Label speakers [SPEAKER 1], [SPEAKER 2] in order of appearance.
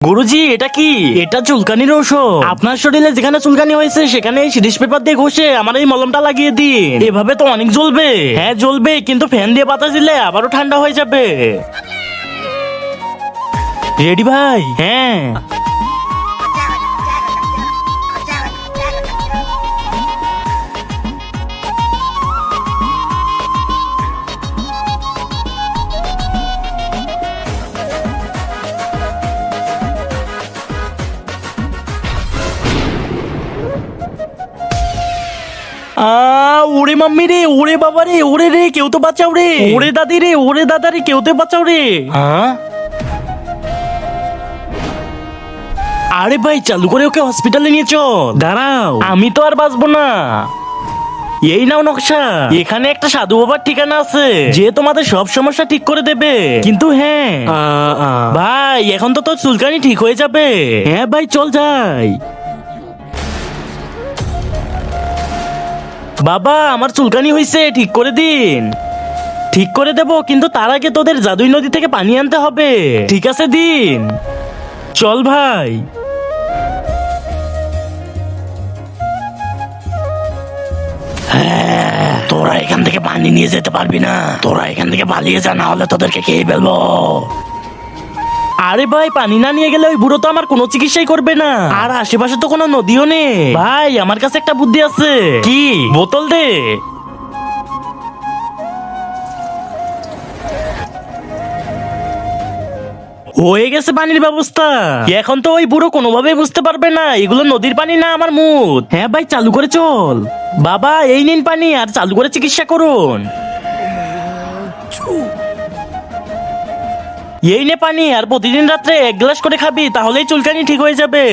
[SPEAKER 1] গুরুজি এটা কি? এটা চুলকানির ঔষধ। আপনার শরীরে যেখানে চুলকানি হয়েছে সেখানে এই সিরিজ পেপার দিয়ে ঘষে আমার এই মলমটা লাগিয়ে দিন। এভাবে তো অনেক জ্বলবে। হ্যাঁ জ্বলবে, কিন্তু ফ্যান দিয়ে বাতাস দিলে আবারও ঠান্ডা হয়ে যাবে। রেডি ভাই? হ্যাঁ। ওরে মাম্মি রে, ওরে বাবা রে, ওরে রে কেউ তো বাঁচাও রে, ওরে দাদি রে, ওরে দাদা রে কেউ তো বাঁচাও রে। হ্যাঁ আরে ভাই চালু করে ওকে হসপিটালে নিয়ে চল। দাঁড়াও, আমি তো আর বাঁচবো না। এই নাও নকশা, এখানে একটা সাধু বাবার ঠিকানা আছে যে তোমাদের সব সমস্যা ঠিক করে দেবে। কিন্তু হ্যাঁ ভাই, এখন তো তোর চুলকানি ঠিক হয়ে যাবে। হ্যাঁ ভাই চল যাই। বাবা আমার চুলকানি হয়েছে, ঠিক করে দিন। ঠিক করে দেব, কিন্তু তার আগে তোদের জাদুই নদী থেকে পানি আনতে হবে। ঠিক আছে দিন। চল ভাই। তোরা এখান থেকে পানি নিয়ে যেতে পারবি না। তোরা এখান থেকে পালিয়ে যা, না হলে তোদেরকে খেয়ে ফেলবো। আরে ভাই, পানি না নিয়ে গেলে ওই বুড়ো তো আমার কোনো চিকিৎসাই করবে না। আর আশেপাশে তো কোনো নদীও নেই। ভাই আমার কাছে একটা বুদ্ধি আছে। কি? বোতল দে। হয়ে গেছে পানির ব্যবস্থা। এখন তো ওই বুড়ো কোনোভাবেই বুঝতে পারবে না এগুলো নদীর পানি না আমার মুদ। হ্যাঁ ভাই চালু করে চল। বাবা এই নিন পানি, আর চালু করে চিকিৎসা করুন। এই নে পানি, আর প্রতিদিন রাত্রে 1 গ্লাস করে খাবি, তাহলেই চুলকানি ঠিক হয়ে যাবে।